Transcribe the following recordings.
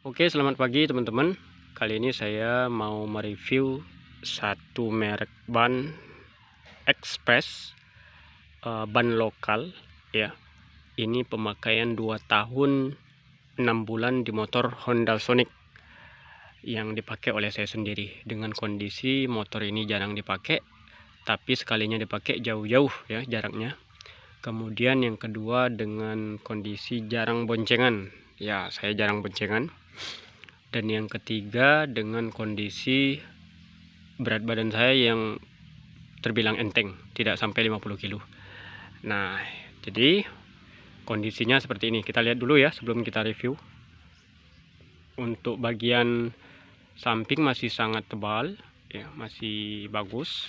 Oke, selamat pagi teman-teman. Kali ini saya mau mereview satu merek ban Express, ban lokal ya. Ini pemakaian 2 tahun 6 bulan di motor Honda Sonic yang dipakai oleh saya sendiri. Dengan kondisi motor ini jarang dipakai, tapi sekalinya dipakai jauh-jauh ya jaraknya. Kemudian yang kedua dengan kondisi jarang boncengan. Ya, saya jarang boncengan. Dan yang ketiga dengan kondisi berat badan saya yang terbilang enteng, tidak sampai 50 kilo. Nah, jadi kondisinya seperti ini. Kita lihat dulu ya sebelum kita review. Untuk bagian samping masih sangat tebal ya, masih bagus.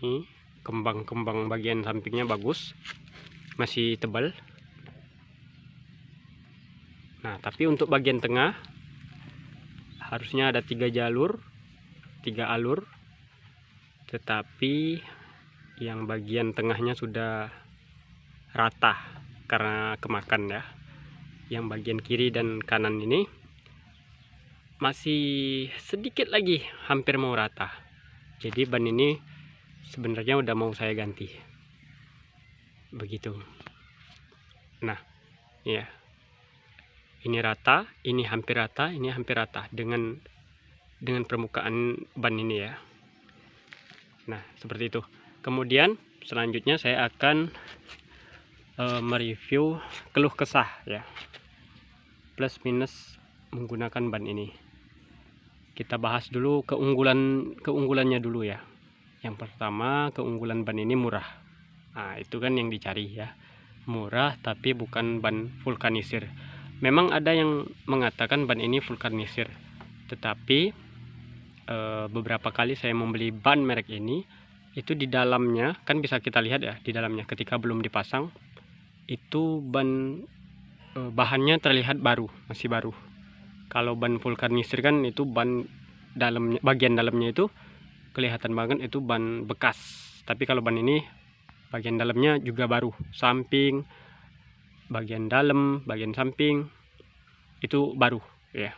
Ini kembang-kembang bagian sampingnya bagus, masih tebal. Nah, tapi untuk bagian tengah harusnya ada 3 jalur, 3 alur, tetapi yang bagian tengahnya sudah rata karena kemakan ya. Yang bagian kiri dan kanan ini masih sedikit lagi hampir mau rata. Jadi ban ini sebenarnya udah mau saya ganti. Begitu. Nah, ya. Ini rata, ini hampir rata, ini hampir rata dengan permukaan ban ini ya. Nah, seperti itu. Kemudian selanjutnya saya akan mereview keluh kesah ya, plus minus menggunakan ban ini. Kita bahas dulu keunggulannya dulu ya. Yang pertama, keunggulan ban ini murah. Nah, itu kan yang dicari ya, murah tapi bukan ban vulkanisir. Memang ada yang mengatakan ban ini vulkanisir, tetapi beberapa kali saya membeli ban merek ini, itu di dalamnya kan bisa kita lihat ya, di dalamnya ketika belum dipasang itu ban bahannya terlihat baru, masih baru. Kalau ban vulkanisir kan itu ban dalamnya, bagian dalamnya itu kelihatan banget itu ban bekas. Tapi kalau ban ini bagian dalamnya juga baru, samping, bagian dalam, bagian samping itu baru ya.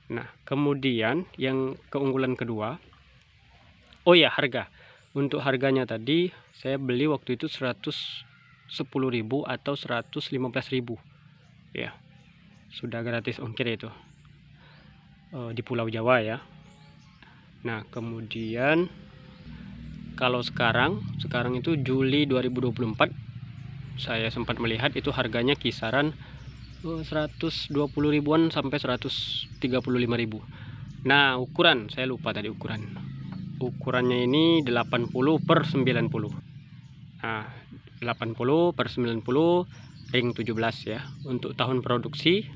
Nah, kemudian yang keunggulan kedua, oh ya, harga. Untuk harganya tadi saya beli waktu itu 110.000 atau 115.000 ya, sudah gratis ongkir itu di Pulau Jawa ya. Nah, kemudian kalau sekarang itu Juli 2024, saya sempat melihat itu harganya kisaran 120 ribuan sampai 135.000. Nah, ukuran saya lupa tadi ukurannya ini 80 per 90. Nah, 80 per 90 ring 17 ya. Untuk tahun produksi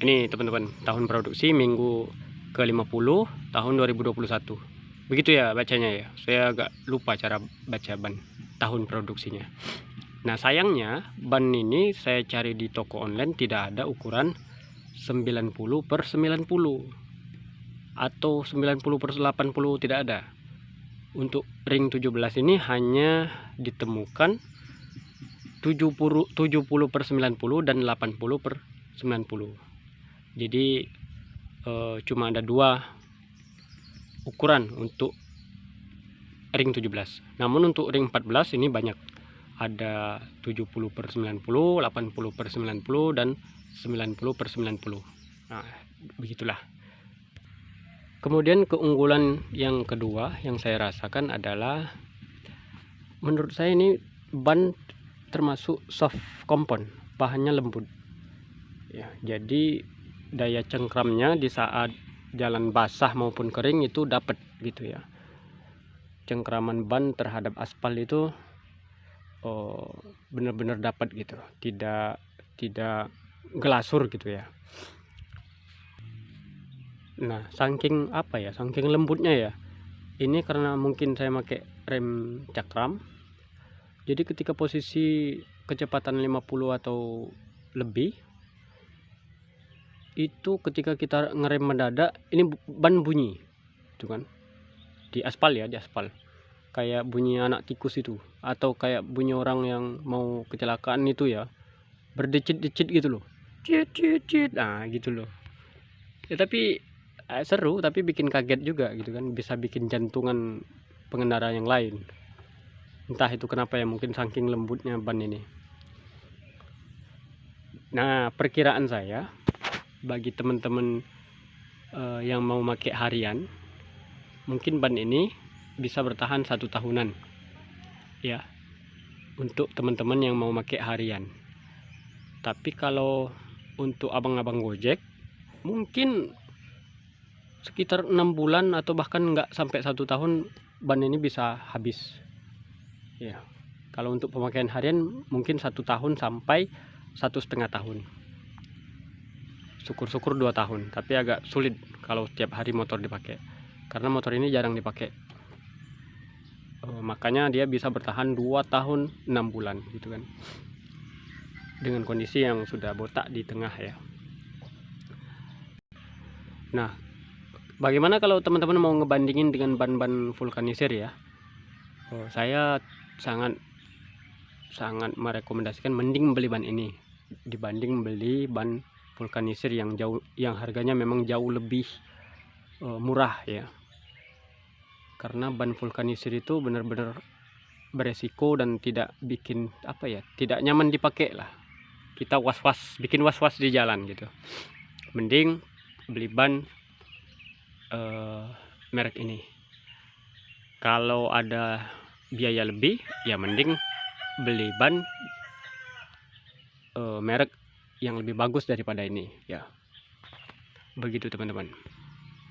ini teman-teman, tahun produksi minggu ke-50 tahun 2021. Begitu ya bacanya ya. Saya agak lupa cara baca ban tahun produksinya. Nah, sayangnya ban ini saya cari di toko online tidak ada ukuran 90 per 90 atau 90 per 80, tidak ada. Untuk ring 17 ini hanya ditemukan 70 per 90 dan 80 per 90. Jadi cuma ada 2 ukuran untuk ring 17. Namun untuk ring 14 ini banyak. Ada 70 per 90, 80 per 90, dan 90 per 90. Nah, begitulah. Kemudian keunggulan yang kedua yang saya rasakan adalah, menurut saya ini ban termasuk soft compound, bahannya lembut ya. Jadi daya cengkramnya di saat jalan basah maupun kering itu dapat gitu ya. Cengkraman ban terhadap aspal itu benar-benar dapat gitu, tidak gelasur gitu ya. Nah, saking apa ya, saking lembutnya ya, ini karena mungkin saya pakai rem cakram, jadi ketika posisi kecepatan 50 atau lebih itu, ketika kita ngerem mendadak ini ban bunyi itu kan, di aspal ya, di aspal kayak bunyi anak tikus itu, atau kayak bunyi orang yang mau kecelakaan itu ya, berdecit-decit gitu loh, cit cit cit, nah gitu loh ya. Tapi seru, tapi bikin kaget juga gitu kan, bisa bikin jantungan pengendara yang lain. Entah itu kenapa ya, mungkin saking lembutnya ban ini. Nah, perkiraan saya bagi teman-teman yang mau pakai harian, mungkin ban ini bisa bertahan 1 tahunan ya, untuk teman-teman yang mau pakai harian. Tapi kalau untuk abang-abang Gojek, mungkin sekitar 6 bulan atau bahkan nggak sampai 1 tahun ban ini bisa habis ya. Kalau untuk pemakaian harian mungkin 1 tahun sampai 1,5 tahun, syukur-syukur 2 tahun, tapi agak sulit kalau setiap hari motor dipakai, karena motor ini jarang dipakai. Makanya dia bisa bertahan 2 tahun 6 bulan gitu kan, dengan kondisi yang sudah botak di tengah ya. Nah, bagaimana kalau teman-teman mau ngebandingin dengan ban-ban vulkanisir ya? Saya sangat merekomendasikan mending beli ban ini dibanding beli ban vulkanisir yang harganya memang jauh lebih murah ya. Karena ban vulkanisir itu benar-benar beresiko dan tidak bikin tidak nyaman dipakai lah. Kita bikin was-was di jalan gitu. Mending beli ban merek ini. Kalau ada biaya lebih ya mending beli ban merek yang lebih bagus daripada ini ya. Begitu teman-teman.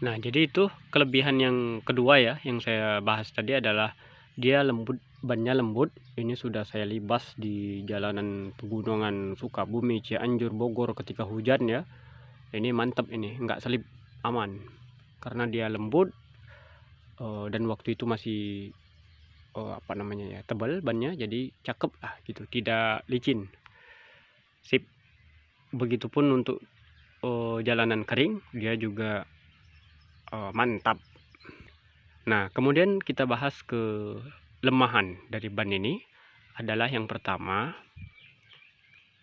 Nah, jadi itu kelebihan yang kedua ya yang saya bahas tadi adalah dia lembut, bannya lembut. Ini sudah saya libas di jalanan pegunungan Sukabumi, Cianjur, Bogor ketika hujan ya. Ini mantap, ini nggak selip, aman karena dia lembut dan waktu itu masih tebal bannya, jadi cakep lah gitu, tidak licin, sip. Begitupun untuk jalanan kering, dia juga mantap. Nah, kemudian kita bahas kelemahan dari ban ini adalah yang pertama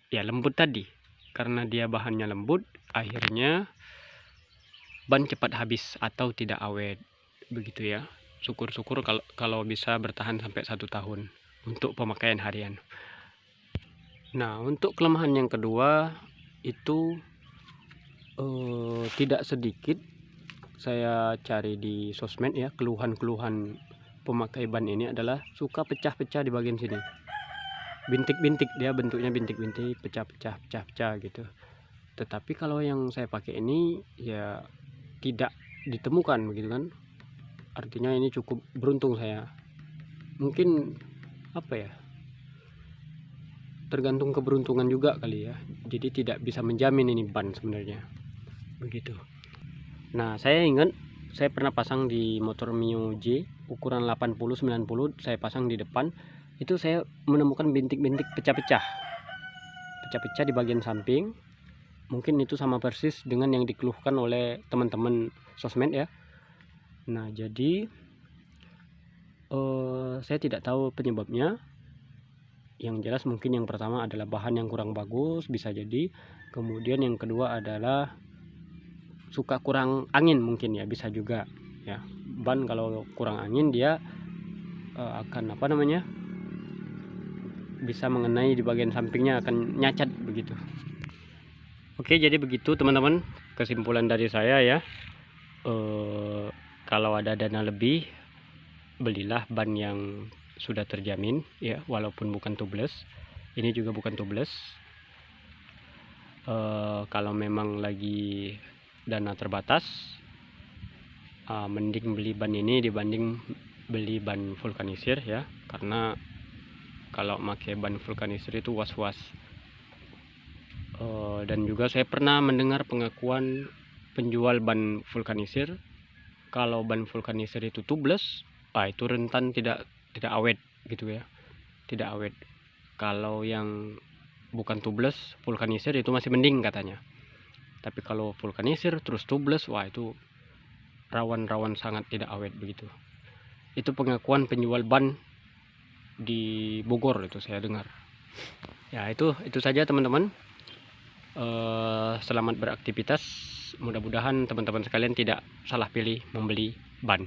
ya lembut tadi. Karena dia bahannya lembut, akhirnya ban cepat habis atau tidak awet begitu ya. Syukur-syukur kalau bisa bertahan sampai 1 tahun untuk pemakaian harian. Nah, untuk kelemahan yang kedua itu tidak sedikit saya cari di sosmed ya, keluhan-keluhan pemakai ban ini adalah suka pecah-pecah di bagian sini, bintik-bintik, dia bentuknya bintik-bintik, pecah-pecah gitu. Tetapi kalau yang saya pakai ini ya tidak ditemukan begitu kan, artinya ini cukup beruntung saya. Mungkin tergantung keberuntungan juga kali ya, jadi tidak bisa menjamin ini ban sebenarnya begitu. Nah, saya ingat saya pernah pasang di motor Mio J ukuran 80-90, saya pasang di depan, itu saya menemukan bintik-bintik pecah-pecah di bagian samping. Mungkin itu sama persis dengan yang dikeluhkan oleh teman-teman sosmed ya. Nah, jadi saya tidak tahu penyebabnya. Yang jelas mungkin yang pertama adalah bahan yang kurang bagus, bisa jadi. Kemudian yang kedua adalah suka kurang angin, mungkin ya, bisa juga ya. Ban kalau kurang angin dia akan bisa mengenai di bagian sampingnya, akan nyacat begitu. Oke, jadi begitu teman-teman kesimpulan dari saya ya. Kalau ada dana lebih, belilah ban yang sudah terjamin ya, walaupun bukan tubeless. Ini juga bukan tubeless. Kalau memang lagi dana terbatas, mending beli ban ini dibanding beli ban vulkanisir ya, karena kalau pakai ban vulkanisir itu was-was. Dan juga saya pernah mendengar pengakuan penjual ban vulkanisir, kalau ban vulkanisir itu tubeless, itu rentan tidak awet gitu ya, tidak awet. Kalau yang bukan tubeless vulkanisir itu masih mending katanya, tapi kalau vulkanisir terus tubeless, wah itu rawan sangat tidak awet begitu. Itu pengakuan penjual ban di Bogor, itu saya dengar. Ya, itu saja teman-teman. Selamat beraktivitas. Mudah-mudahan teman-teman sekalian tidak salah pilih membeli ban.